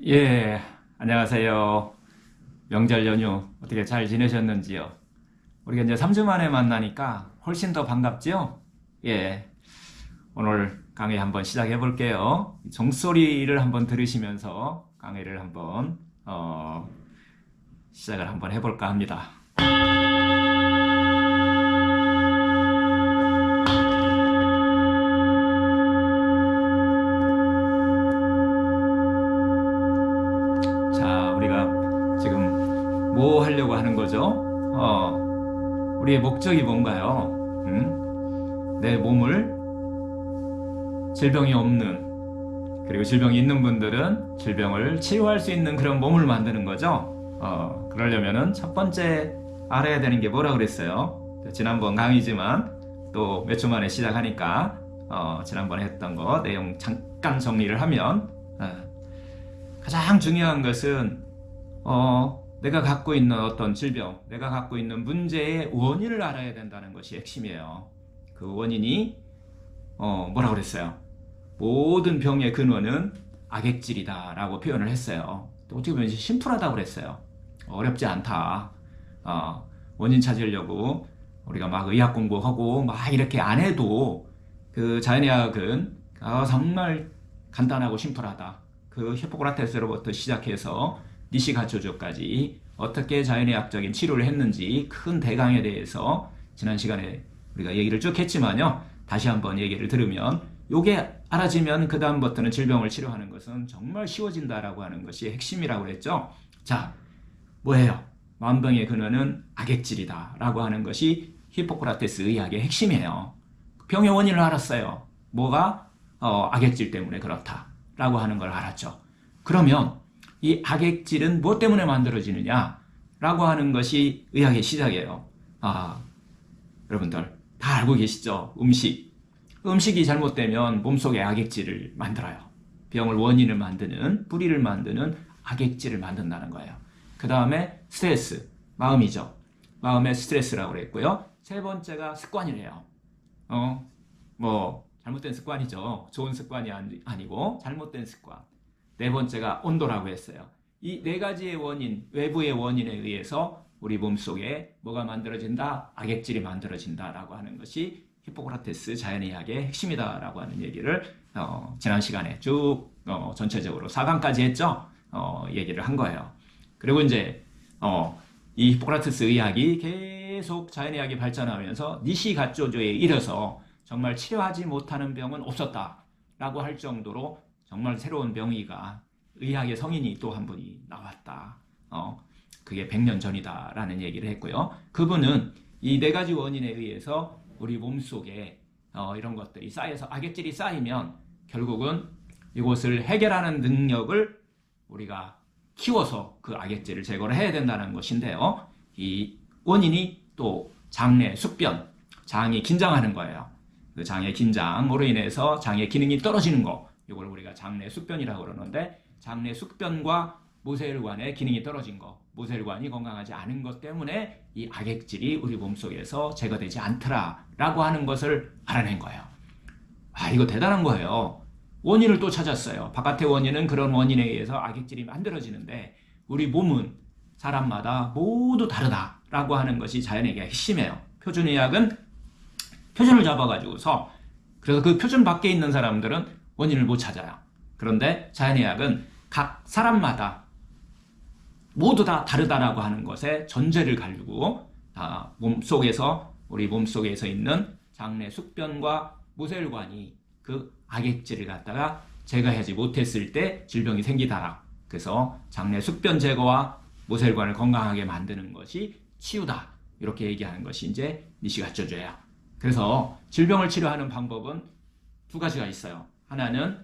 예, 안녕하세요. 명절 연휴 어떻게 잘 지내셨는지요? 우리가 이제 3주 만에 만나니까 훨씬 더 반갑지요? 예, 오늘 강의 한번 시작해 볼게요. 종소리를 한번 들으시면서 강의를 한번 시작을 한번 해볼까 합니다. 자, 우리가 지금 뭐 하려고 하는 거죠? 우리의 목적이 뭔가요? 내 몸을 질병이 없는, 그리고 질병이 있는 분들은 질병을 치유할 수 있는 그런 몸을 만드는 거죠. 그러려면은 첫 번째 알아야 되는 게 뭐라 그랬어요? 지난번 강의지만 또 몇 주 만에 시작하니까 지난번에 했던 거 내용 잠깐 정리를 하면 가장 중요한 것은 내가 갖고 있는 어떤 질병, 내가 갖고 있는 문제의 원인을 알아야 된다는 것이 핵심이에요. 그 원인이 뭐라 그랬어요? 모든 병의 근원은 악액질이다 라고 표현을 했어요. 또 어떻게 보면 심플하다고 그랬어요. 어렵지 않다. 원인 찾으려고 우리가 막 의학 공부하고 막 이렇게 안 해도 그 자연의학은 정말 간단하고 심플하다. 그 히포크라테스로부터 시작해서 니시가초조까지 어떻게 자연의학적인 치료를 했는지 큰 대강에 대해서 지난 시간에 우리가 얘기를 쭉 했지만요. 다시 한번 얘기를 들으면 요게 알아지면 그 다음부터는 질병을 치료하는 것은 정말 쉬워진다라고 하는 것이 핵심이라고 그랬죠. 자, 뭐예요? 만병의 근원은 악액질이다 라고 하는 것이 히포크라테스 의학의 핵심이에요. 병의 원인을 알았어요. 뭐가 악액질 때문에 그렇다 라고 하는 걸 알았죠. 그러면 이 악액질은 무엇 때문에 만들어지느냐 라고 하는 것이 의학의 시작이에요. 여러분들 다 알고 계시죠? 음식이 잘못되면 몸속에 악액질을 만들어요. 병을 원인을 만드는, 뿌리를 만드는 악액질을 만든다는 거예요. 그 다음에 스트레스, 마음이죠. 마음의 스트레스라고 그랬고요. 세 번째가 습관이래요. 잘못된 습관이죠. 좋은 습관이 아니고 잘못된 습관. 네 번째가 온도라고 했어요. 이 네 가지의 원인, 외부의 원인에 의해서 우리 몸속에 뭐가 만들어진다? 악액질이 만들어진다라고 하는 것이 히포크라테스 자연의학의 핵심이다라고 하는 얘기를 지난 시간에 쭉 전체적으로 4강까지 했죠. 얘기를 한 거예요. 그리고 이제 이 히포크라테스 의학이 계속 자연의학이 발전하면서 니시가초조에 이르러서 정말 치료하지 못하는 병은 없었다라고 할 정도로 정말 새로운 병의가 의학의 성인이 또 한 분이 나왔다. 그게 100년 전이다라는 얘기를 했고요. 그분은 이 네 가지 원인에 의해서 우리 몸속에 이런 것들이 쌓여서 악액질이 쌓이면 결국은 이것을 해결하는 능력을 우리가 키워서 그 악액질을 제거를 해야 된다는 것인데요. 이 원인이 또 장내 숙변, 장이 긴장하는 거예요. 그 장의 긴장으로 인해서 장의 기능이 떨어지는 거, 이걸 우리가 장내 숙변이라고 그러는데, 장내 숙변과 모세혈관의 기능이 떨어진 거, 모세혈관이 건강하지 않은 것 때문에 이 악액질이 우리 몸속에서 제거되지 않더라라고 하는 것을 알아낸 거예요. 이거 대단한 거예요. 원인을 또 찾았어요. 바깥의 원인은 그런 원인에 의해서 악액질이 만들어지는데 우리 몸은 사람마다 모두 다르다라고 하는 것이 자연의학의 핵심이에요. 표준의학은 표준을 잡아가지고서, 그래서 그 표준 밖에 있는 사람들은 원인을 못 찾아요. 그런데 자연의학은 각 사람마다 모두 다 다르다라고 하는 것에 전제를 가지고 몸속에서, 우리 몸속에서 있는 장내 숙변과 모세혈관이 그 악액질을 갖다가 제거하지 못했을 때 질병이 생기더라. 그래서 장내 숙변 제거와 모세혈관을 건강하게 만드는 것이 치유다. 이렇게 얘기하는 것이 이제 니시가초조예요. 그래서 질병을 치료하는 방법은 두 가지가 있어요. 하나는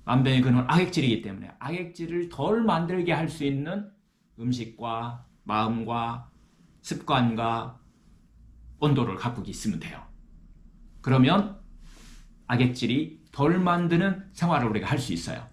만병의 근원 악액질이기 때문에 악액질을 덜 만들게 할 수 있는 음식과 마음과 습관과 온도를 갖고 있으면 돼요. 그러면 악액질이 덜 만드는 생활을 우리가 할 수 있어요.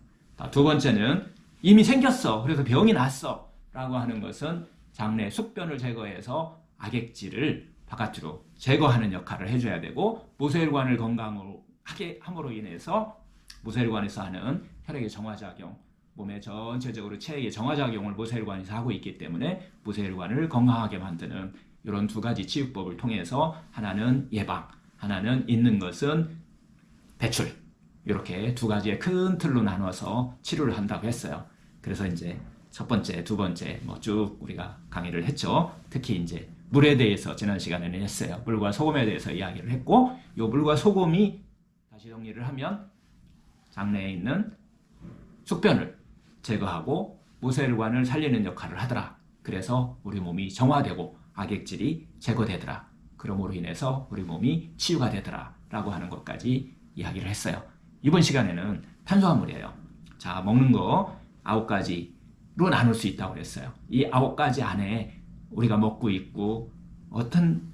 두 번째는 이미 생겼어, 그래서 병이 났어 라고 하는 것은 장내 숙변을 제거해서 악액질을 바깥으로 제거하는 역할을 해줘야 되고, 모세혈관을 건강하게 함으로 인해서 모세혈관에서 하는 혈액의 정화작용, 몸의 전체적으로 체액의 정화작용을 모세혈관에서 하고 있기 때문에 모세혈관을 건강하게 만드는 이런 두 가지 치유법을 통해서 하나는 예방, 하나는 있는 것은 배출, 이렇게 두 가지의 큰 틀로 나눠서 치료를 한다고 했어요. 그래서 이제 첫 번째, 두 번째 뭐 쭉 우리가 강의를 했죠. 특히 이제 물에 대해서 지난 시간에는 했어요. 물과 소금에 대해서 이야기를 했고, 이 물과 소금이 다시 정리를 하면 장내에 있는 숙변을 제거하고 모세혈관을 살리는 역할을 하더라. 그래서 우리 몸이 정화되고 악액질이 제거되더라. 그러므로 인해서 우리 몸이 치유가 되더라 라고 하는 것까지 이야기를 했어요. 이번 시간에는 탄수화물이에요. 자, 먹는 거 9가지로 나눌 수 있다고 그랬어요. 이 9가지 안에 우리가 먹고 있고 어떤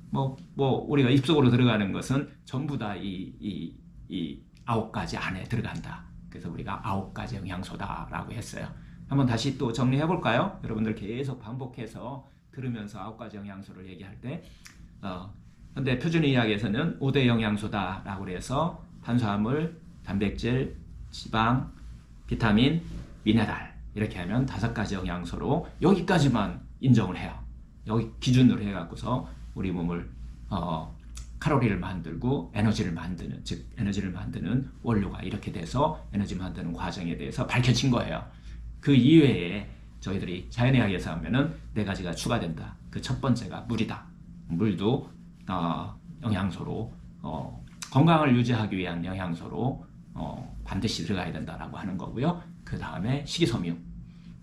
우리가 입속으로 들어가는 것은 전부 다 이 9가지 안에 들어간다. 그래서 우리가 9가지 영양소다라고 했어요. 한번 다시 또 정리해 볼까요? 여러분들 계속 반복해서 들으면서 9가지 영양소를 얘기할 때 현대 표준의학에서는 5대 영양소다라고 해서 탄수화물, 단백질, 지방, 비타민, 미네랄 이렇게 하면 5가지 영양소로 여기까지만 인정을 해요. 여기 기준으로 해갖고서 우리 몸을 칼로리를 만들고 에너지를 만드는, 즉 에너지를 만드는 원료가 이렇게 돼서 에너지 만드는 과정에 대해서 밝혀진 거예요. 그 이외에 저희들이 자연의학에서 하면은 4가지가 추가된다. 그 첫 번째가 물이다. 물도 영양소로 건강을 유지하기 위한 영양소로 반드시 들어가야 된다라고 하는 거고요. 그 다음에 식이섬유,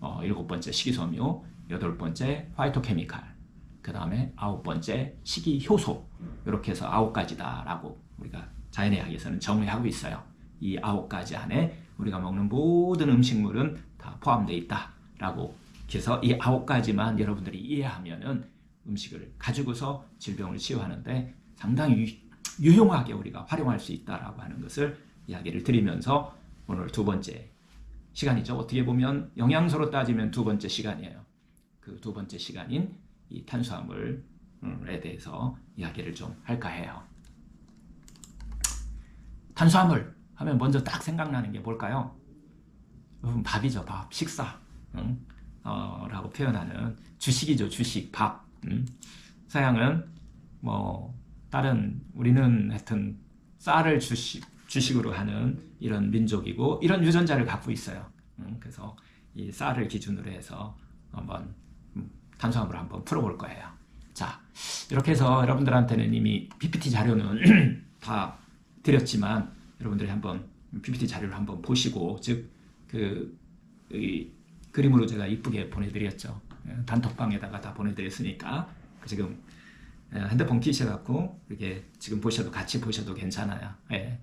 7번째 식이섬유, 8번째 파이토케미칼, 그 다음에 9번째 식이효소, 이렇게 해서 9가지다라고 우리가 자연의학에서는 정의하고 있어요. 이 9가지 안에 우리가 먹는 모든 음식물은 다 포함되어 있다라고 해서 이 9가지만 여러분들이 이해하면은 음식을 가지고서 질병을 치유하는데 상당히 유용하게 우리가 활용할 수 있다라고 하는 것을 이야기를 드리면서 오늘 2번째 시간이죠. 어떻게 보면 영양소로 따지면 2번째 시간이에요. 그 2번째 시간인 이 탄수화물에 대해서 이야기를 좀 할까 해요. 탄수화물 하면 먼저 딱 생각나는 게 뭘까요? 밥이죠. 밥, 식사 라고 표현하는 주식이죠. 주식, 밥. 서양은 다른 우리는 하여튼 쌀을 주식으로 하는 이런 민족이고 이런 유전자를 갖고 있어요. 그래서 이 쌀을 기준으로 해서 한번 탄수화물을 한번 풀어볼 거예요. 자, 이렇게 해서 여러분들한테는 이미 PPT 자료는 다 드렸지만 여러분들이 한번 PPT 자료를 한번 보시고, 즉 그림으로 제가 이쁘게 보내드렸죠. 단톡방에다가 다 보내드렸으니까 지금 핸드폰 키셔갖고 이렇게 지금 보셔도 같이 보셔도 괜찮아요. 예.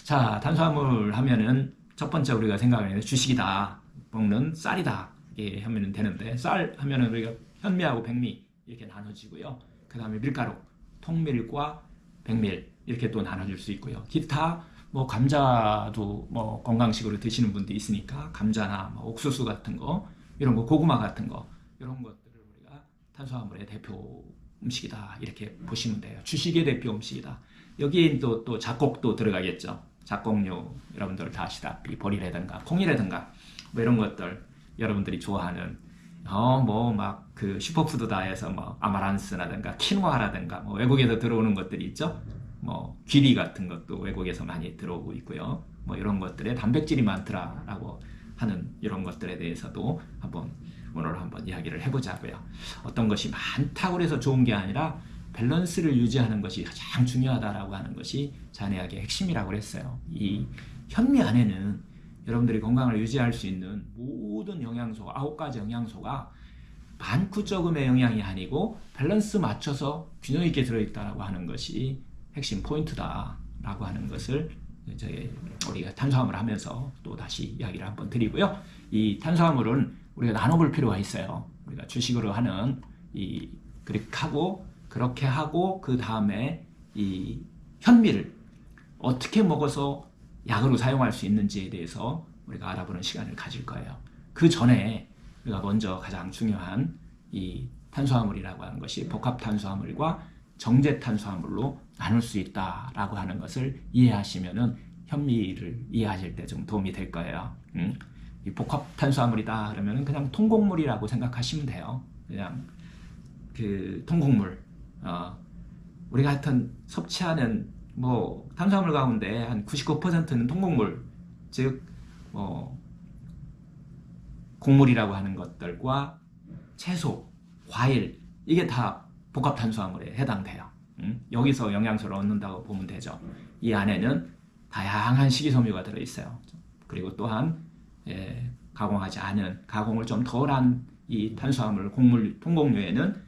자, 탄수화물 하면은 첫 번째 우리가 생각하는 주식이다, 먹는 쌀이다 이렇게 하면 되는데, 쌀 하면은 우리가 현미하고 백미 이렇게 나눠지고요. 그 다음에 밀가루, 통밀과 백밀 이렇게 또 나눠줄 수 있고요. 기타 감자도 건강식으로 드시는 분도 있으니까 감자나 옥수수 같은 거, 이런 거, 고구마 같은 거, 이런 것들을 우리가 탄수화물의 대표 음식이다 이렇게 보시면 돼요. 주식의 대표 음식이다. 여기엔 또 잡곡도 들어가겠죠. 잡곡류 여러분들 다 아시다시피 보리라든가 콩이라든가 이런 것들 여러분들이 좋아하는 그 슈퍼푸드다 해서 아마란스라든가 키노아라든가 외국에서 들어오는 것들이 있죠. 귀리 같은 것도 외국에서 많이 들어오고 있고요. 이런 것들에 단백질이 많더라라고 하는 이런 것들에 대해서도 오늘 한번 이야기를 해보자고요. 어떤 것이 많다고 해서 좋은 게 아니라 밸런스를 유지하는 것이 가장 중요하다라고 하는 것이 자연의학의 핵심이라고 그랬어요. 이 현미 안에는 여러분들이 건강을 유지할 수 있는 모든 영양소, 9가지 영양소가 많고 적음의 영양이 아니고 밸런스 맞춰서 균형 있게 들어있다라고 하는 것이 핵심 포인트다라고 하는 것을 우리가 탄수화물 하면서 또 다시 이야기를 한번 드리고요. 이 탄수화물은 우리가 나눠볼 필요가 있어요. 우리가 주식으로 하는 그렇게 하고 그 다음에 이 현미를 어떻게 먹어서 약으로 사용할 수 있는지에 대해서 우리가 알아보는 시간을 가질 거예요. 그 전에 우리가 먼저 가장 중요한 이 탄수화물이라고 하는 것이 복합 탄수화물과 정제 탄수화물로 나눌 수 있다라고 하는 것을 이해하시면은 현미를 이해하실 때 좀 도움이 될 거예요. 이 복합 탄수화물이다 그러면 그냥 통곡물이라고 생각하시면 돼요. 그냥 그 통곡물. 우리가 하여튼 섭취하는 뭐 탄수화물 가운데 한 99%는 통곡물, 즉 곡물이라고 하는 것들과 채소, 과일, 이게 다 복합 탄수화물에 해당돼요. 여기서 영양소를 얻는다고 보면 되죠. 이 안에는 다양한 식이섬유가 들어있어요. 그리고 또한 가공하지 않은, 가공을 좀 덜한 이 탄수화물, 곡물, 통곡류에는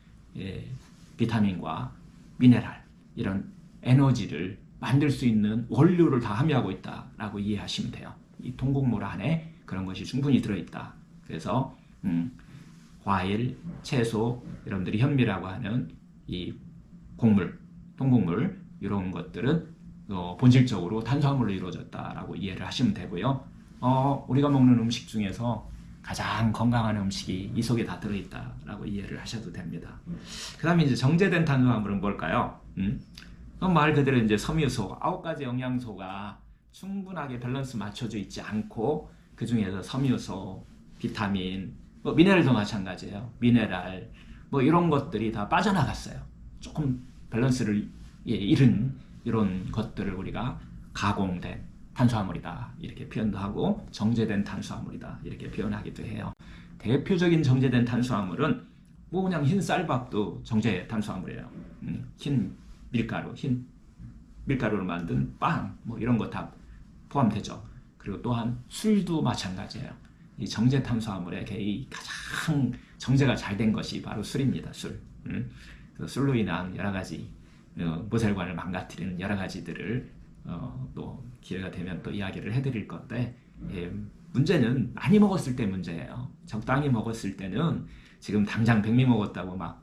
비타민과 미네랄, 이런 에너지를 만들 수 있는 원료를 다 함유하고 있다라고 이해하시면 돼요. 이 통곡물 안에 그런 것이 충분히 들어있다. 그래서 과일, 채소, 여러분들이 현미라고 하는 이 곡물, 통곡물 이런 것들은 본질적으로 탄수화물로 이루어졌다라고 이해를 하시면 되고요. 우리가 먹는 음식 중에서 가장 건강한 음식이 이 속에 다 들어있다라고 이해를 하셔도 됩니다. 그 다음에 이제 정제된 탄수화물은 뭘까요? 말 그대로 이제 섬유소, 9가지 영양소가 충분하게 밸런스 맞춰져 있지 않고 그 중에서 섬유소, 비타민, 미네랄도 마찬가지예요. 미네랄, 이런 것들이 다 빠져나갔어요. 조금 밸런스를 잃은 이런 것들을 우리가 가공된 탄수화물이다 이렇게 표현도 하고 정제된 탄수화물이다 이렇게 표현하기도 해요. 대표적인 정제된 탄수화물은 그냥 흰 쌀밥도 정제 탄수화물이에요. 흰 밀가루로 만든 빵 이런 거 다 포함되죠. 그리고 또한 술도 마찬가지예요. 이 정제 탄수화물의 가장 정제가 잘 된 것이 바로 술입니다. 술. 술로 인한 여러 가지 모세혈관을 망가뜨리는 여러 가지들을 또 기회가 되면 또 이야기를 해드릴 건데, 문제는 많이 먹었을 때 문제예요. 적당히 먹었을 때는 지금 당장 백미 먹었다고 막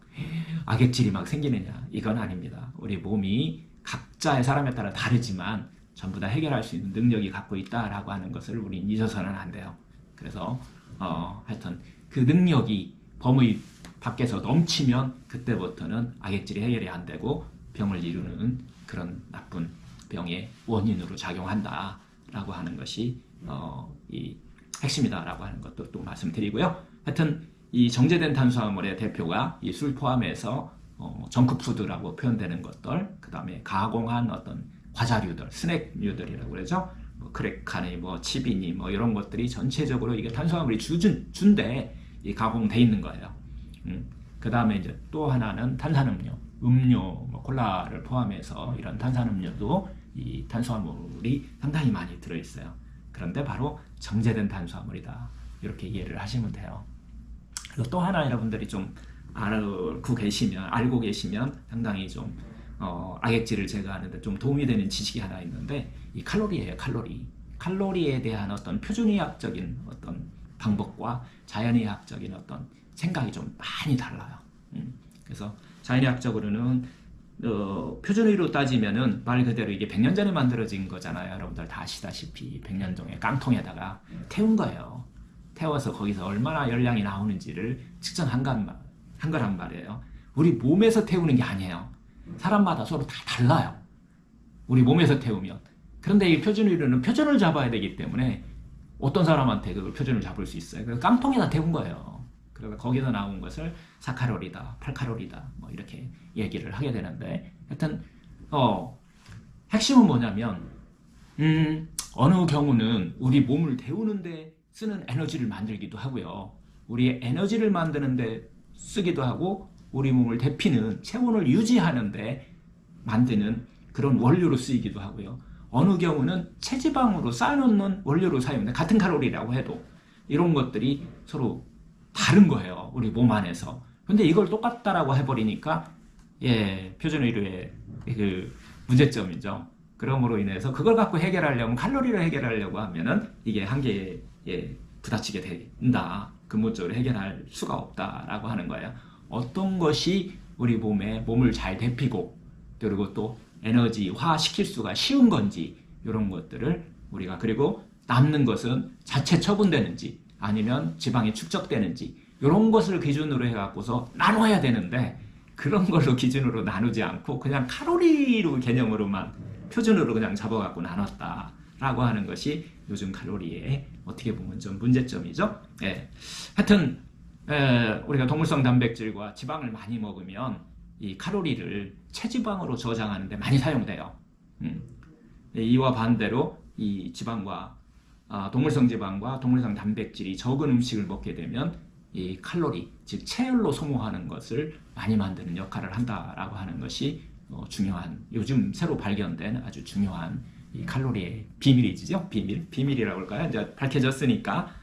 악액질이 막 생기느냐, 이건 아닙니다. 우리 몸이 각자의 사람에 따라 다르지만 전부 다 해결할 수 있는 능력이 갖고 있다라고 하는 것을 우린 잊어서는 안 돼요. 그래서 하여튼 그 능력이 범위 밖에서 넘치면 그때부터는 악액질이 해결이 안 되고 병을 이루는 그런 나쁜 병의 원인으로 작용한다라고 하는 것이 이 핵심이다라고 하는 것도 또 말씀드리고요. 하여튼 이 정제된 탄수화물의 대표가 이 술 포함해서 정크푸드라고 표현되는 것들, 그 다음에 가공한 어떤 과자류들, 스낵류들이라고 그러죠. 크래카니, 칩이니, 이런 것들이 전체적으로 이게 탄수화물이 준데 이 가공돼 있는 거예요. 그 다음에 이제 또 하나는 탄산음료, 콜라를 포함해서 이런 탄산음료도 이 탄수화물이 상당히 많이 들어있어요. 그런데 바로 정제된 탄수화물이다. 이렇게 이해를 하시면 돼요. 그리고 또 하나 여러분들이 좀 알고 계시면 상당히 좀 악액질을 제거하는데 좀 도움이 되는 지식이 하나 있는데, 이 칼로리예요. 칼로리에 대한 어떤 표준의학적인 어떤 방법과 자연의학적인 어떤 생각이 좀 많이 달라요. 그래서 자연의학적으로는 표준의로 따지면은 말 그대로 이게 100년 전에 만들어진 거잖아요. 여러분들 다 아시다시피 100년 전에 깡통에다가 태운 거예요. 태워서 거기서 얼마나 열량이 나오는지를 측정한 거란 말이에요. 우리 몸에서 태우는 게 아니에요. 사람마다 서로 다 달라요. 우리 몸에서 태우면. 그런데 이 표준의료는 표준을 잡아야 되기 때문에 어떤 사람한테 그 표준을 잡을 수 있어요. 그래서 깡통에다 태운 거예요. 그래서 거기서 나온 것을 4칼로리다, 8칼로리다 이렇게 얘기를 하게 되는데, 하여튼 핵심은 뭐냐면 어느 경우는 우리 몸을 데우는데 쓰는 에너지를 만들기도 하고요. 우리의 에너지를 만드는데 쓰기도 하고, 우리 몸을 데피는 체온을 유지하는데 만드는 그런 원료로 쓰이기도 하고요. 어느 경우는 체지방으로 쌓아놓는 원료로 사용돼. 같은 칼로리라고 해도 이런 것들이 서로 다른 거예요. 우리 몸 안에서. 근데 이걸 똑같다라고 해버리니까 표준의료의 그 문제점이죠. 그러므로 인해서 그걸 갖고 해결하려면, 칼로리를 해결하려고 하면은 이게 한계에 부딪히게 된다. 근본적으로 해결할 수가 없다라고 하는 거예요. 어떤 것이 우리 몸을 잘 데피고 그리고 또 에너지화 시킬 수가 쉬운 건지, 이런 것들을 우리가, 그리고 남는 것은 자체 처분되는지 아니면 지방이 축적되는지, 이런 것을 기준으로 해갖고서 나눠야 되는데, 그런 걸로 기준으로 나누지 않고 그냥 칼로리로 개념으로만 표준으로 그냥 잡아갖고 나눴다라고 라고 하는 것이 요즘 칼로리의 어떻게 보면 좀 문제점이죠. 예. 하여튼 우리가 동물성 단백질과 지방을 많이 먹으면 이 칼로리를 체지방으로 저장하는 데 많이 사용돼요. 이와 반대로 이 지방과 동물성 지방과 동물성 단백질이 적은 음식을 먹게 되면 이 칼로리, 즉 체열로 소모하는 것을 많이 만드는 역할을 한다라고 하는 것이 중요한, 요즘 새로 발견된 아주 중요한 이 칼로리의 비밀이죠. 비밀이라고 할까요? 이제 밝혀졌으니까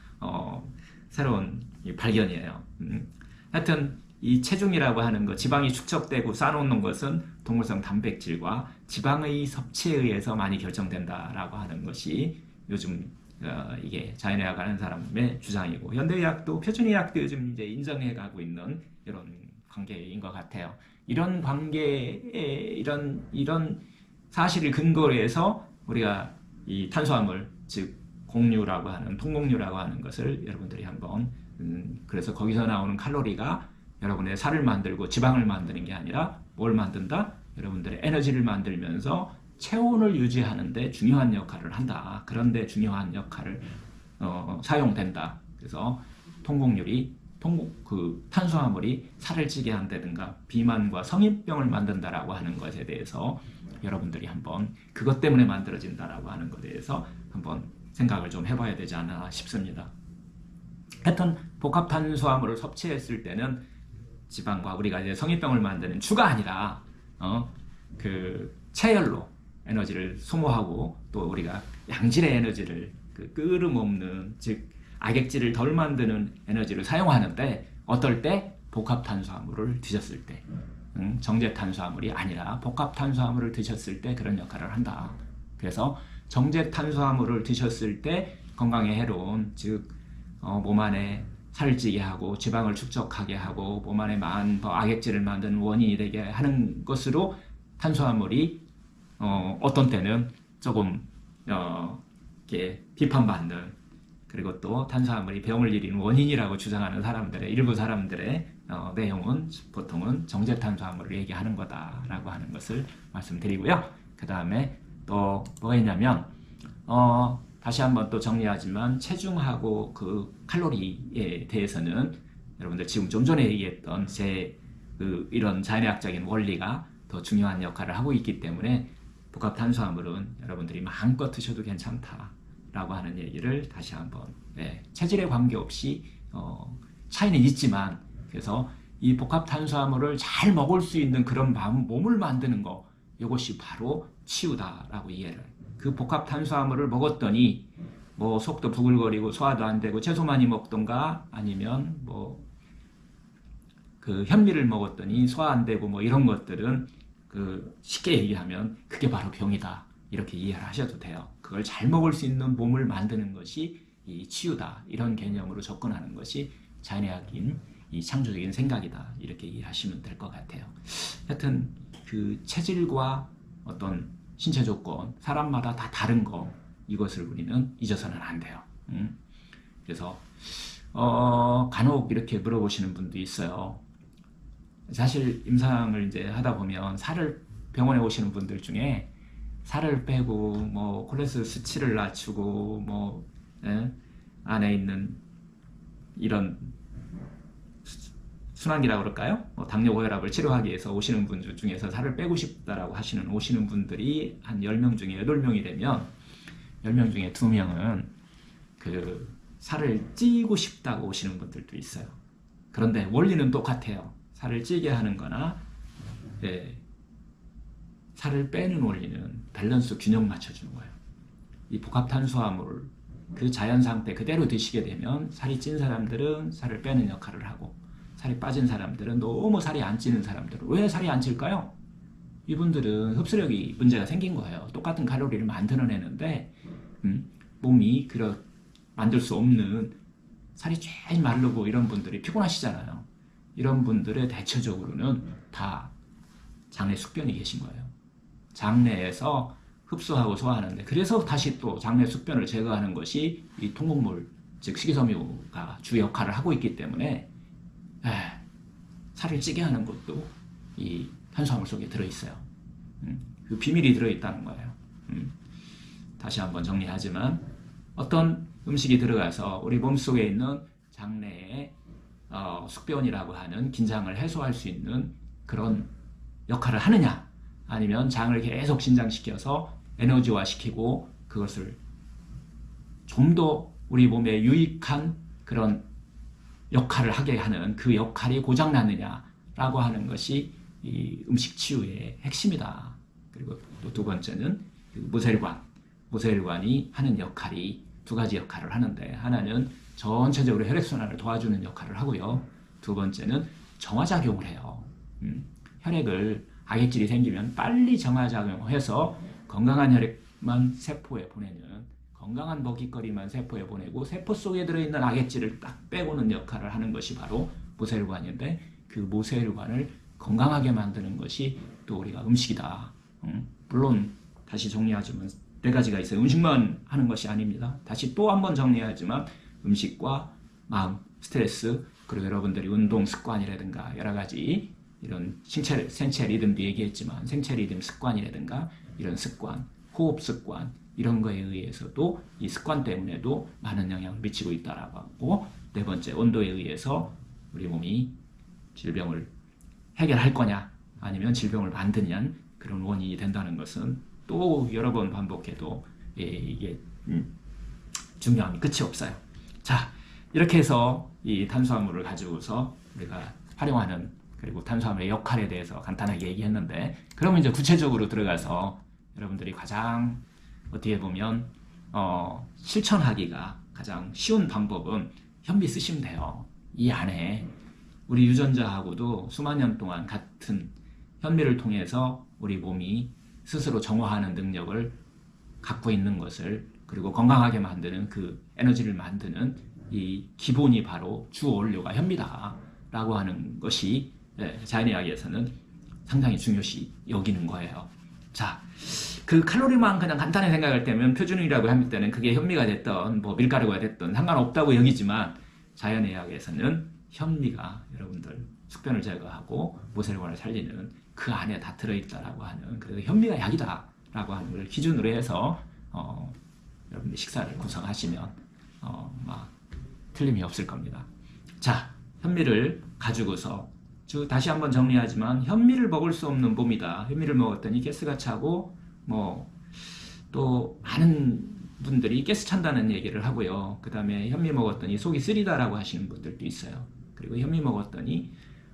새로운 발견이에요. 하여튼 이 체중이라고 하는 것, 지방이 축적되고 쌓아놓는 것은 동물성 단백질과 지방의 섭취에 의해서 많이 결정된다라고 하는 것이 요즘 이게 자연의학 하는 사람의 주장이고, 현대의학도 표준의학도 요즘 이제 인정해가고 있는 이런 관계인 것 같아요. 이런 관계에 이런 사실을 근거로 해서 우리가 이 탄수화물, 즉 곡류라고 하는, 통곡류라고 하는 것을 여러분들이 한번 그래서 거기서 나오는 칼로리가 여러분의 살을 만들고 지방을 만드는 게 아니라 뭘 만든다? 여러분들의 에너지를 만들면서 체온을 유지하는 데 중요한 역할을 한다. 그런데 중요한 역할을 사용된다. 그래서 탄수화물이 살을 찌게 한다든가 비만과 성인병을 만든다라고 하는 것에 대해서 여러분들이 한번 그것 때문에 만들어진다라고 하는 것에 대해서 한번 생각을 좀 해봐야 되지 않나 싶습니다. 하여튼 복합 탄수화물을 섭취했을 때는 지방과 우리가 이제 성인병을 만드는 추가 아니라 그 체열로 에너지를 소모하고 또 우리가 양질의 에너지를 끓음없는, 즉 악액질을 덜 만드는 에너지를 사용하는데, 어떨 때? 복합 탄수화물을 드셨을 때, 정제 탄수화물이 아니라 복합 탄수화물을 드셨을 때 그런 역할을 한다. 그래서 정제 탄수화물을 드셨을 때 건강에 해로운, 즉 몸 안에 살을 찌게 하고 지방을 축적하게 하고 몸 안에 악액질을 만드는 원인이 되게 하는 것으로 탄수화물이 어떤 때는 조금 이렇게 비판받는, 그리고 또 탄수화물이 병을 일으키는 원인이라고 주장하는 일부 사람들의 내용은 보통은 정제 탄수화물을 얘기하는 거다라고 하는 것을 말씀드리고요. 그 다음에 또 뭐가 있냐면 다시 한번 또 정리하지만 체중하고 그 칼로리에 대해서는 여러분들 지금 좀 전에 얘기했던 이런 자연의학적인 원리가 더 중요한 역할을 하고 있기 때문에 복합 탄수화물은 여러분들이 마음껏 드셔도 괜찮다라고 하는 얘기를 다시 한번, 체질에 관계없이 차이는 있지만, 그래서 이 복합 탄수화물을 잘 먹을 수 있는 그런 몸을 만드는 거, 이것이 바로 치유다라고 이해를. 그 복합 탄수화물을 먹었더니 뭐 속도 부글거리고 소화도 안 되고 채소 많이 먹던가 아니면 뭐 그 현미를 먹었더니 소화 안 되고 뭐 이런 것들은 쉽게 얘기하면 그게 바로 병이다, 이렇게 이해를 하셔도 돼요. 그걸 잘 먹을 수 있는 몸을 만드는 것이 이 치유다, 이런 개념으로 접근하는 것이 자연의학인 이 창조적인 생각이다, 이렇게 이해하시면 될 것 같아요. 하여튼 그 체질과 어떤 신체 조건, 사람마다 다 다른 거, 이것을 우리는 잊어서는 안 돼요. 그래서 간혹 이렇게 물어보시는 분도 있어요. 사실 임상을 이제 하다 보면 병원에 오시는 분들 중에 살을 빼고 뭐 콜레스테롤 수치를 낮추고 뭐 안에 있는 이런 순환기라고 그럴까요? 당뇨 고혈압을 치료하기 위해서 오시는 분들 중에서 살을 빼고 싶다라고 오시는 분들이 한 10명 중에 8명이 되면 10명 중에 2명은 살을 찌고 싶다고 오시는 분들도 있어요. 그런데 원리는 똑같아요. 살을 찌게 하는 거나 살을 빼는 원리는 밸런스 균형 맞춰주는 거예요. 이 복합 탄수화물 그 자연 상태 그대로 드시게 되면 살이 찐 사람들은 살을 빼는 역할을 하고, 살이 빠진 사람들은 너무 살이 안 찌는 사람들은 왜 살이 안 찔까요? 이분들은 흡수력이 문제가 생긴 거예요. 똑같은 칼로리를 만들어내는데 몸이 만들 수 없는, 살이 쫙 마르고 이런 분들이 피곤하시잖아요. 이런 분들의 대체적으로는 다 장내 숙변이 계신 거예요. 장내에서 흡수하고 소화하는데, 그래서 다시 또 장내 숙변을 제거하는 것이 이 통곡물, 즉 식이섬유가 주 역할을 하고 있기 때문에 살을 찌게 하는 것도 이 탄수화물 속에 들어있어요. 그 비밀이 들어있다는 거예요. 다시 한번 정리하지만 어떤 음식이 들어가서 우리 몸속에 있는 장내에 숙변이라고 하는 긴장을 해소할 수 있는 그런 역할을 하느냐, 아니면 장을 계속 신장시켜서 에너지화시키고 그것을 좀 더 우리 몸에 유익한 그런 역할을 하게 하는 그 역할이 고장났느냐라고 하는 것이 이 음식 치유의 핵심이다. 그리고 또 두 번째는 모세혈관이 하는 역할이 두 가지 역할을 하는데, 하나는 전체적으로 혈액순환을 도와주는 역할을 하고요. 두 번째는 정화작용을 해요. 혈액을 악액질이 생기면 빨리 정화작용해서 건강한 혈액만 세포에 보내는, 건강한 먹잇거리만 세포에 보내고 세포 속에 들어있는 악액질을 딱 빼고는 역할을 하는 것이 바로 모세혈관인데, 그 모세혈관을 건강하게 만드는 것이 또 우리가 음식이다. 물론 다시 정리하지만 네 가지가 있어요. 음식만 하는 것이 아닙니다. 다시 또 한번 정리하지만 음식과 마음, 스트레스, 그리고 여러분들이 운동 습관이라든가 여러 가지 이런 생체 리듬도 얘기했지만 생체 리듬 습관이라든가 이런 습관, 호흡 습관, 이런 거에 의해서도 이 습관 때문에도 많은 영향을 미치고 있다라고 하고, 네 번째, 온도에 의해서 우리 몸이 질병을 해결할 거냐 아니면 질병을 만드냐, 그런 원인이 된다는 것은 또 여러 번 반복해도 이게 중요함이 끝이 없어요. 자, 이렇게 해서 이 탄수화물을 가지고서 우리가 활용하는, 그리고 탄수화물의 역할에 대해서 간단하게 얘기했는데, 그러면 이제 구체적으로 들어가서 여러분들이 가장 어떻게 보면 실천하기가 가장 쉬운 방법은 현미 쓰시면 돼요. 이 안에 우리 유전자하고도 수만 년 동안 같은 현미를 통해서 우리 몸이 스스로 정화하는 능력을 갖고 있는 것을, 그리고 건강하게 만드는 그 에너지를 만드는 이 기본이 바로 주 원료가 현미다 라고 하는 것이 자연의학에서는 상당히 중요시 여기는 거예요. 자, 그 칼로리만 그냥 간단히 생각할 때면 표준이라고 할 때는 그게 현미가 됐던 뭐 밀가루가 됐던 상관없다고 여기지만, 자연의학에서는 현미가 여러분들 숙변을 제거하고 모세혈관을 살리는 그 안에 다 들어있다라고 하는, 그래서 현미가 약이다라고 하는 걸 기준으로 해서 여러분들 식사를 구성하시면 막 틀림이 없을 겁니다. 자, 현미를 가지고서 다시 한번 정리하지만 현미를 먹을 수 없는 몸이다. 현미를 먹었더니 가스가 차고 또 많은 분들이 가스 찬다는 얘기를 하고요. 그 다음에 현미 먹었더니 속이 쓰리다라고 하시는 분들도 있어요. 그리고 현미 먹었더니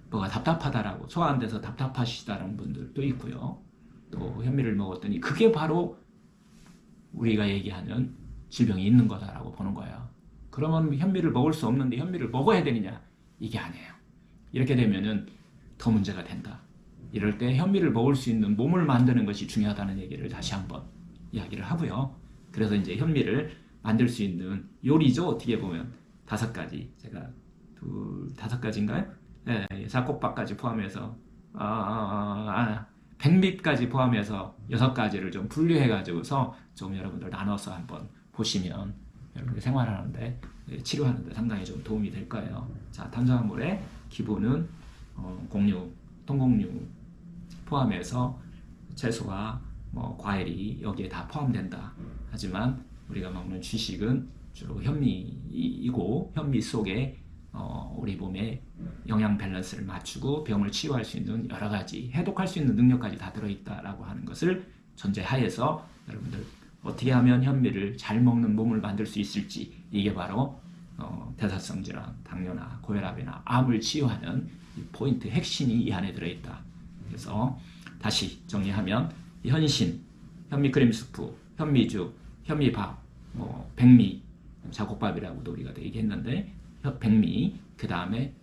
뭐가 답답하다라고, 소화 안 돼서 답답하시다는 분들도 있고요. 또 현미를 먹었더니 그게 바로 우리가 얘기하는 질병이 있는 거다라고 보는 거예요. 그러면 현미를 먹을 수 없는데 현미를 먹어야 되느냐? 이게 아니에요. 이렇게 되면은 더 문제가 된다. 이럴 때 현미를 먹을 수 있는 몸을 만드는 것이 중요하다는 얘기를 다시 한번 이야기를 하고요. 그래서 이제 현미를 만들 수 있는 요리죠. 어떻게 보면 5가지, 제가 5가지인가요? 네, 잡곡밥까지 포함해서 백미까지 포함해서 6가지를 좀 분류해 가지고서 좀 여러분들 나눠서 한번 보시면 여러분들 생활하는데, 치료하는데 상당히 좀 도움이 될 거예요. 자, 탄수화물의 기본은 곡류, 통곡류 포함해서 채소와 과일이 여기에 다 포함된다. 하지만 우리가 먹는 주식은 주로 현미이고, 현미 속에 우리 몸의 영양 밸런스를 맞추고 병을 치유할 수 있는 여러 가지, 해독할 수 있는 능력까지 다 들어있다라고 하는 것을 전제하에서 여러분들 어떻게 하면 현미를 잘 먹는 몸을 만들 수 있을지, 이게 바로 대사성 질환, 당뇨나 고혈압이나 암을 치유하는 이 포인트 핵심이 이 안에 들어있다. 그래서 다시 정리하면 현신, 현미크림 스프, 현미죽, 현미밥, 백미, 잡곡밥이라고도 우리가 얘기했는데 백미, 그 다음에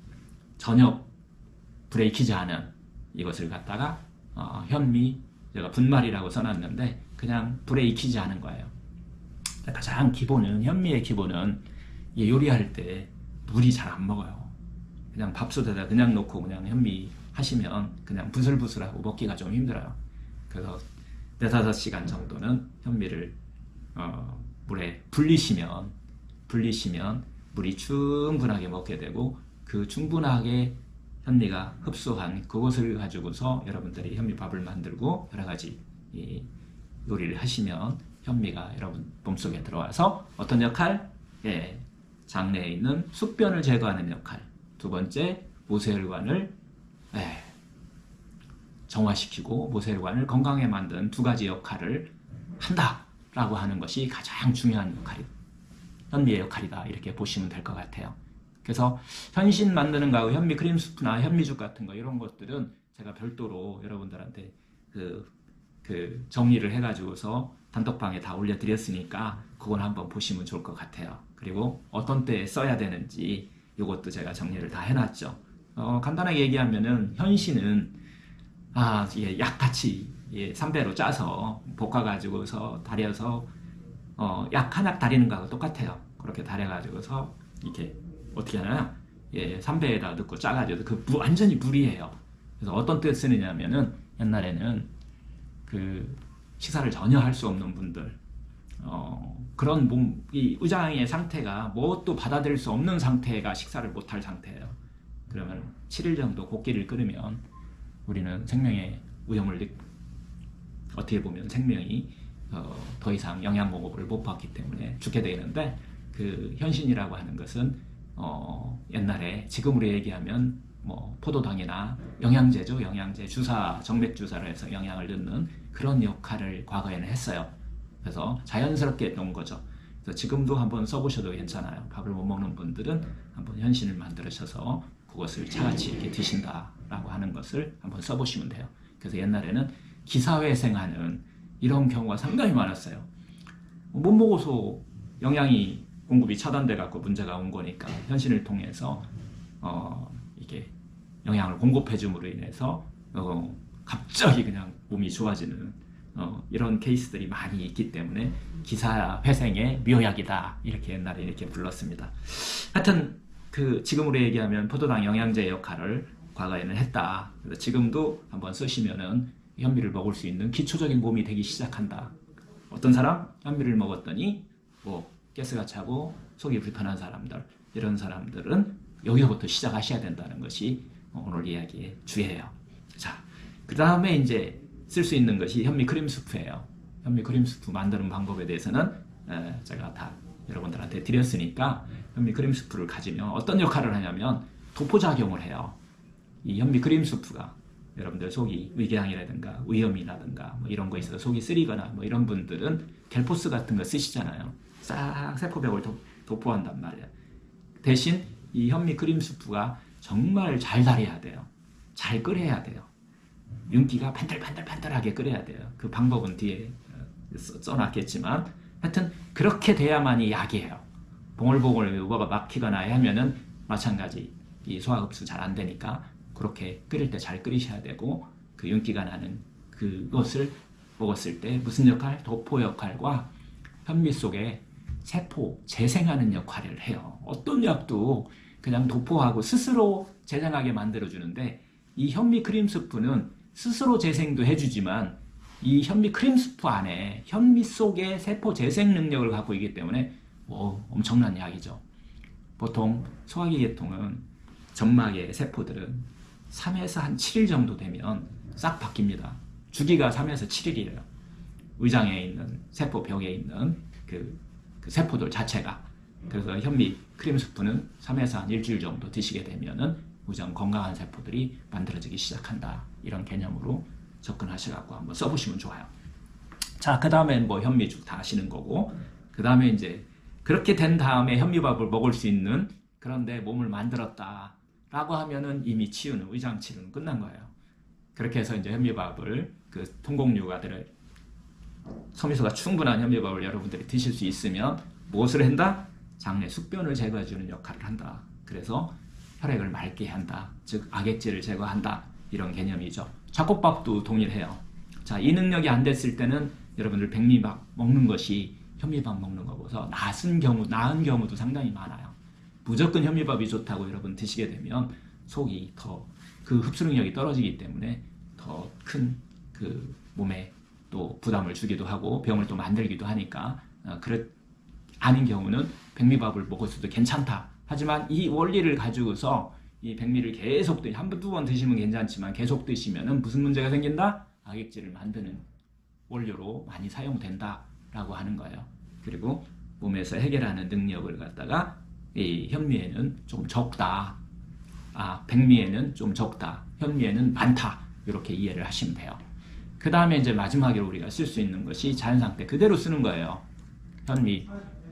저녁 브레이키지 않은 이것을 갖다가 현미, 제가 분말이라고 써놨는데 그냥 브레이키지 않은 거예요. 가장 기본은, 현미의 기본은 요리할 때 물이 잘 안 먹어요. 그냥 밥솥에다 그냥 놓고 그냥 현미 하시면 그냥 부슬부슬하고 먹기가 좀 힘들어요. 그래서 4-5시간 정도는 현미를 물에 불리시면 물이 충분하게 먹게 되고, 그 충분하게 현미가 흡수한 그것을 가지고서 여러분들이 현미밥을 만들고 여러 가지 요리를 하시면 현미가 여러분 몸속에 들어와서 어떤 역할? 예, 장내에 있는 숙변을 제거하는 역할. 두 번째, 모세혈관을 정화시키고 모세혈관을 건강하게 만든 두 가지 역할을 한다라고 하는 것이 가장 중요한 역할이 현미의 역할이다 이렇게 보시면 될 것 같아요. 그래서 현신 만드는 거하고 현미 크림 수프나 현미죽 같은 거 이런 것들은 제가 별도로 여러분들한테 그 정리를 해가지고서 단톡방에 다 올려드렸으니까 그건 한번 보시면 좋을 것 같아요. 그리고 어떤 때에 써야 되는지 이것도 제가 정리를 다 해놨죠. 간단하게 얘기하면은 현신은 약같이 삼배로 짜서 볶아가지고서 달여서 약 한 약 달이는 거하고 똑같아요. 그렇게 달여가지고서 이렇게 어떻게 하나요? 삼배에다 넣고 짜가지고 완전히 물이에요. 그래서 어떤 때 쓰느냐면은 옛날에는 그 식사를 전혀 할 수 없는 분들 그런 이 의장의 상태가 뭣도 받아들일 수 없는 상태가 식사를 못할 상태예요. 그러면 7일 정도 곡기를 끓으면 우리는 생명의 위험을 어떻게 보면 생명이 더 이상 영양 공급을 못 받기 때문에 죽게 되는데 그 현신이라고 하는 것은 옛날에 지금으로 얘기하면 뭐 포도당이나 영양제죠. 영양제 주사, 정맥 주사를 해서 영양을 넣는 그런 역할을 과거에는 했어요. 그래서 자연스럽게 했던 거죠. 그래서 지금도 한번 써보셔도 괜찮아요. 밥을 못 먹는 분들은 한번 현신을 만들으셔서 그것을 차같이 이렇게 드신다라고 하는 것을 한번 써보시면 돼요. 그래서 옛날에는 기사회생하는 이런 경우가 상당히 많았어요. 못 먹어서 영양이 공급이 차단돼 갖고 문제가 온 거니까 현신을 통해서 이게 영양을 공급해 줌으로 인해서 갑자기 그냥 몸이 좋아지는 이런 케이스들이 많이 있기 때문에 기사회생의 묘약이다 이렇게 옛날에 이렇게 불렀습니다. 하여튼 지금으로 얘기하면 포도당 영양제 역할을 과거에는 했다. 그래서 지금도 한번 쓰시면은 현미를 먹을 수 있는 기초적인 몸이 되기 시작한다. 어떤 사람 현미를 먹었더니 뭐 가스가 차고 속이 불편한 사람들 이런 사람들은 여기서부터 시작하셔야 된다는 것이 오늘 이야기의 주예요. 자, 그 다음에 이제 쓸 수 있는 것이 현미 크림 수프예요. 현미 크림 수프 만드는 방법에 대해서는 제가 다 여러분들한테 드렸으니까 현미 크림 수프를 가지면 어떤 역할을 하냐면 도포작용을 해요. 이 현미 크림 수프가 여러분들 속이 위궤양이라든가 위염이라든가 뭐 이런 거 있어서 속이 쓰리거나 뭐 이런 분들은 겔포스 같은 거 쓰시잖아요. 싹 세포벽을 도포한단 말이에요. 대신 이 현미 크림 수프가 정말 잘 달여야 돼요. 잘 끓여야 돼요. 윤기가 반들반들반들하게 끓여야 돼요. 그 방법은 뒤에 써놨겠지만 하여튼 그렇게 돼야만이 약이에요. 봉글봉글 뭐가 막히거나 하면은 마찬가지 이 소화 흡수 잘 안 되니까 그렇게 끓일 때 잘 끓이셔야 되고 그 윤기가 나는 그것을 먹었을 때 무슨 역할? 도포 역할과 현미 속에 세포 재생하는 역할을 해요. 어떤 약도 그냥 도포하고 스스로 재생하게 만들어주는데 이 현미 크림 수프는 스스로 재생도 해주지만 이 현미 크림 수프 안에 현미 속에 세포 재생 능력을 갖고 있기 때문에 엄청난 약이죠. 보통 소화기 계통은 점막의 세포들은 3에서 한 7일 정도 되면 싹 바뀝니다. 주기가 3에서 7일이에요. 위장에 있는 세포벽에 있는 그 세포들 자체가. 그래서 현미 크림 수프는 3에서 한 일주일 정도 드시게 되면은 위장 건강한 세포들이 만들어지기 시작한다. 이런 개념으로 접근하셔갖고 한번 써보시면 좋아요. 자, 그 다음에 뭐 현미죽 다 아시는 거고, 그 다음에 이제 그렇게 된 다음에 현미밥을 먹을 수 있는 그런데 몸을 만들었다. 라고 하면은 이미 치유는, 위장 치유는 끝난 거예요. 그렇게 해서 이제 현미밥을 통곡류가들을 섬유소가 충분한 현미밥을 여러분들이 드실 수 있으면 무엇을 한다? 장내 숙변을 제거해주는 역할을 한다. 그래서 혈액을 맑게 한다. 즉 악액질을 제거한다. 이런 개념이죠. 잡곡밥도 동일해요. 자, 이 능력이 안 됐을 때는 여러분들 백미밥 먹는 것이 현미밥 먹는 것보다 나은 경우도 상당히 많아요. 무조건 현미밥이 좋다고 여러분 드시게 되면 속이 더 그 흡수 능력이 떨어지기 때문에 더 큰 그 몸에 또 부담을 주기도 하고 병을 또 만들기도 하니까 아닌 경우는 백미밥을 먹었어도 괜찮다. 하지만 이 원리를 가지고서 이 백미를 계속 한 번, 두 번 드시면 괜찮지만 계속 드시면은 무슨 문제가 생긴다? 악액질을 만드는 원료로 많이 사용된다 라고 하는 거예요. 그리고 몸에서 해결하는 능력을 갖다가 이 현미에는 좀 적다. 백미에는 좀 적다. 현미에는 많다. 이렇게 이해를 하시면 돼요. 그 다음에 이제 마지막으로 우리가 쓸 수 있는 것이 자연상태 그대로 쓰는 거예요. 현미,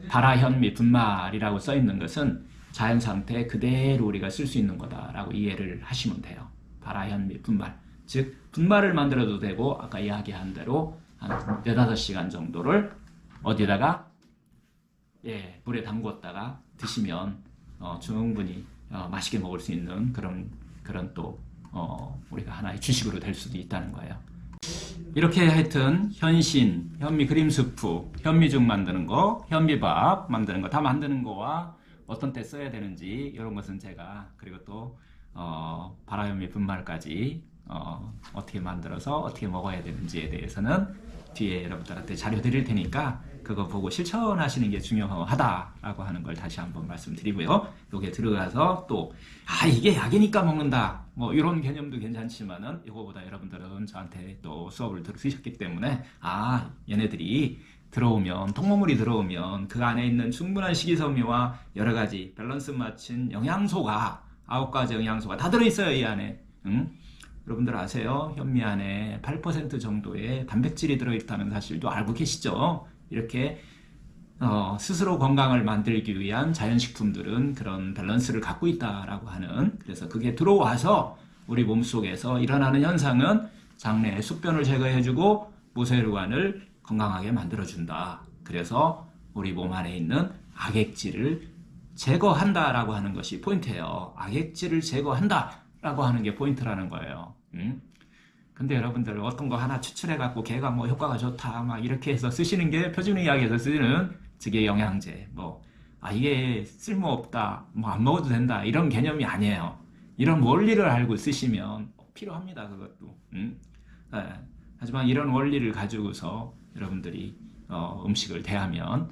발화현미, 분말이라고 써 있는 것은 자연상태 그대로 우리가 쓸 수 있는 거다라고 이해를 하시면 돼요. 발화현미, 분말. 즉, 분말을 만들어도 되고, 아까 이야기한 대로 한 4-5시간 정도를 어디다가 물에 담궜다가 드시면 충분히 맛있게 먹을 수 있는 그런 또 우리가 하나의 주식으로 될 수도 있다는 거예요. 이렇게 하여튼 현신, 현미 크림 스프, 현미죽 만드는 거, 현미밥 만드는 거 다 만드는 거와 어떤 때 써야 되는지 이런 것은 제가 그리고 또 발화현미 분말까지 어떻게 만들어서 어떻게 먹어야 되는지에 대해서는 뒤에 여러분들한테 자료 드릴 테니까 그거 보고 실천하시는 게 중요하다라고 하는 걸 다시 한번 말씀드리고요. 여기에 들어가서 또 이게 약이니까 먹는다 뭐 이런 개념도 괜찮지만은 이거보다 여러분들은 저한테 또 수업을 들으셨기 때문에 얘네들이 들어오면 통곡물이 들어오면 그 안에 있는 충분한 식이섬유와 여러 가지 밸런스 맞춘 영양소가 9가지 영양소가 다 들어있어요. 이 안에. 여러분들 아세요? 현미 안에 8% 정도의 단백질이 들어있다는 사실도 알고 계시죠? 이렇게 스스로 건강을 만들기 위한 자연식품들은 그런 밸런스를 갖고 있다라고 하는, 그래서 그게 들어와서 우리 몸속에서 일어나는 현상은 장내의 숙변을 제거해주고 모세혈관을 건강하게 만들어준다. 그래서 우리 몸 안에 있는 악액질을 제거한다라고 하는 것이 포인트예요. 악액질을 제거한다라고 하는 게 포인트라는 거예요. 근데 여러분들 어떤 거 하나 추출해갖고 걔가 뭐 효과가 좋다 막 이렇게 해서 쓰시는 게 표준의학에서 쓰는 즉의 영양제 이게 쓸모없다 뭐 안 먹어도 된다 이런 개념이 아니에요. 이런 원리를 알고 쓰시면 필요합니다. 그것도. 하지만 이런 원리를 가지고서 여러분들이 음식을 대하면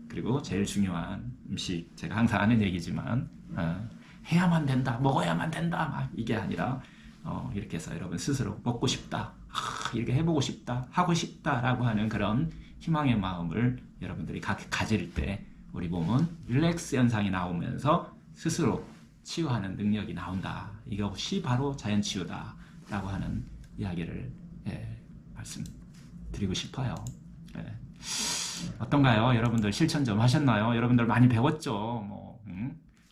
그리고 제일 중요한 음식, 제가 항상 하는 얘기지만 해야만 된다, 먹어야만 된다 막 이게 아니라 이렇게 해서 여러분 스스로 먹고 싶다, 이렇게 해보고 싶다, 하고 싶다라고 하는 그런 희망의 마음을 여러분들이 가질 때 우리 몸은 릴렉스 현상이 나오면서 스스로 치유하는 능력이 나온다. 이것이 바로 자연치유다라고 하는 이야기를 말씀드리고 싶어요. 어떤가요? 여러분들 실천 좀 하셨나요? 여러분들 많이 배웠죠?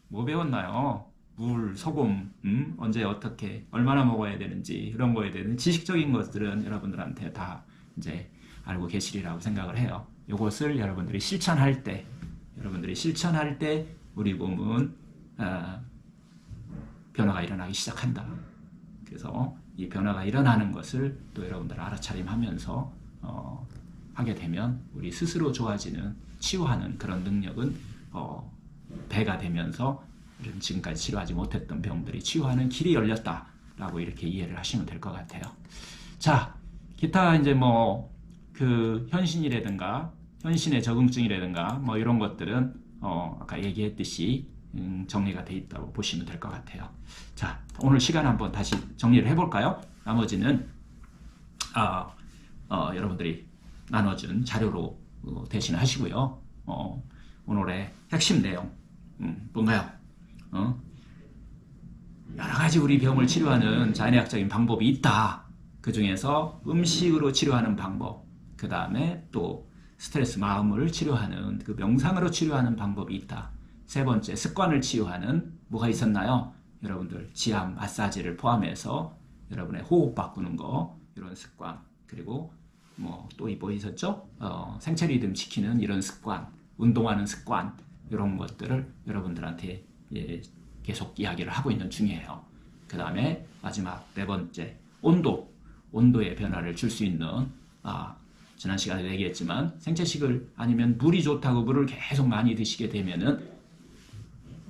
뭐 배웠나요? 물, 소금, 언제 어떻게 얼마나 먹어야 되는지 이런 거에 대한 지식적인 것들은 여러분들한테 다 이제 알고 계시리라고 생각을 해요. 이것을 여러분들이 실천할 때 우리 몸은 변화가 일어나기 시작한다. 그래서 이 변화가 일어나는 것을 또 여러분들 알아차림하면서 하게 되면 우리 스스로 좋아지는, 치유하는 그런 능력은 배가 되면서 지금까지 치료하지 못했던 병들이 치유하는 길이 열렸다라고 이렇게 이해를 하시면 될 것 같아요. 자, 기타 이제 그 현신이라든가 현신의 적응증이라든가 뭐 이런 것들은 아까 얘기했듯이 정리가 돼 있다고 보시면 될 것 같아요. 자, 오늘 시간 한번 다시 정리를 해볼까요? 나머지는 여러분들이 나눠준 자료로 대신 하시고요. 오늘의 핵심 내용 뭔가요? 여러 가지 우리 병을 치료하는 자연의학적인 방법이 있다. 그 중에서 음식으로 치료하는 방법, 그 다음에 또 스트레스 마음을 치료하는 그 명상으로 치료하는 방법이 있다. 세 번째, 습관을 치유하는 뭐가 있었나요? 여러분들 지압 마사지를 포함해서 여러분의 호흡 바꾸는 거, 이런 습관, 그리고 또 뭐 있었죠? 생체 리듬 지키는 이런 습관, 운동하는 습관, 이런 것들을 여러분들한테 계속 이야기를 하고 있는 중이에요. 그 다음에 마지막 네 번째, 온도의 변화를 줄 수 있는 지난 시간에 얘기했지만 생채식을 아니면 물이 좋다고 물을 계속 많이 드시게 되면은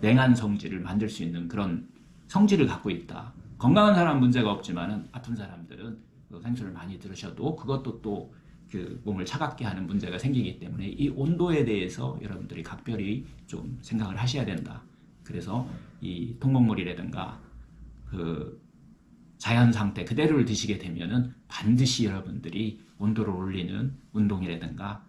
냉한 성질을 만들 수 있는 그런 성질을 갖고 있다. 건강한 사람은 문제가 없지만은 아픈 사람들은 생수를 많이 들으셔도 그것도 또 그 몸을 차갑게 하는 문제가 생기기 때문에 이 온도에 대해서 여러분들이 각별히 좀 생각을 하셔야 된다. 그래서 이 통곡물이라든가 그 자연 상태 그대로를 드시게 되면은 반드시 여러분들이 온도를 올리는 운동이라든가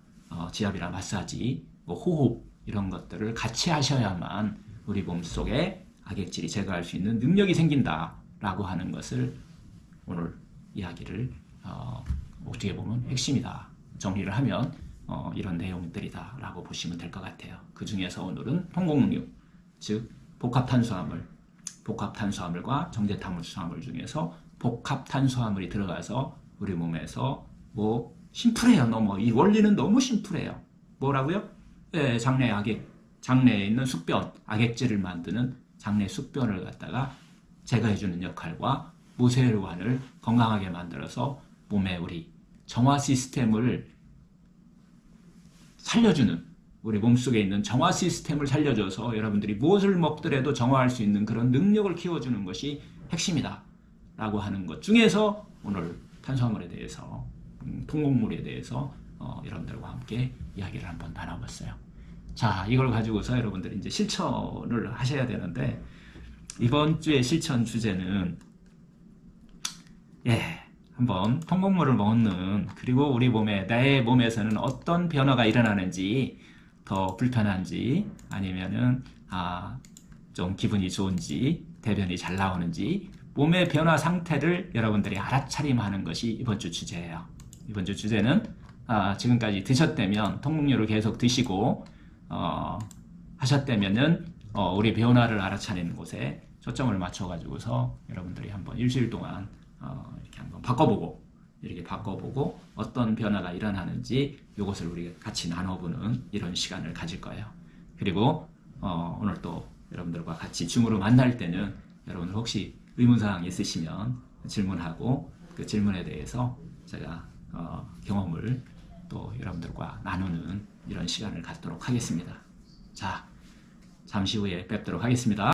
지압이나 마사지, 뭐 호흡 이런 것들을 같이 하셔야만 우리 몸속에 악액질이 제거할 수 있는 능력이 생긴다라고 하는 것을 오늘 이야기를 어떻게 보면 핵심이다. 정리를 하면 이런 내용들이다라고 보시면 될 것 같아요. 그 중에서 오늘은 통곡류, 즉 복합탄수화물과 정제탄수화물 중에서 복합탄수화물이 들어가서 우리 몸에서 뭐 심플해요. 너무 이 원리는 너무 심플해요. 뭐라고요? 네, 장내에 있는 숙변, 악액질을 만드는 장내 숙변을 갖다가 제거해주는 역할과 모세혈관을 건강하게 만들어서 몸에 우리 정화 시스템을 살려주는, 우리 몸속에 있는 정화 시스템을 살려줘서 여러분들이 무엇을 먹더라도 정화할 수 있는 그런 능력을 키워주는 것이 핵심이다 라고 하는 것 중에서 오늘 탄수화물에 대해서 통곡물에 대해서 여러분들과 함께 이야기를 한번 나눠봤어요. 자, 이걸 가지고서 여러분들이 이제 실천을 하셔야 되는데, 이번 주의 실천 주제는 한번 통곡물을 먹는, 그리고 우리 몸에, 내 몸에서는 어떤 변화가 일어나는지, 더 불편한지 아니면은 좀 기분이 좋은지, 대변이 잘 나오는지, 몸의 변화 상태를 여러분들이 알아차림하는 것이 이번 주 주제예요. 이번 주 주제는 지금까지 드셨다면, 통곡류를 계속 드시고 하셨다면은 우리 변화를 알아차리는 곳에 초점을 맞춰가지고서 여러분들이 한번 일주일 동안 이렇게 한번 바꿔보고 어떤 변화가 일어나는지 이것을 우리가 같이 나눠보는 이런 시간을 가질 거예요. 그리고 오늘 또 여러분들과 같이 줌으로 만날 때는 여러분들 혹시 의문사항 있으시면 질문하고 그 질문에 대해서 제가 경험을 또 여러분들과 나누는 이런 시간을 갖도록 하겠습니다. 자, 잠시 후에 뵙도록 하겠습니다.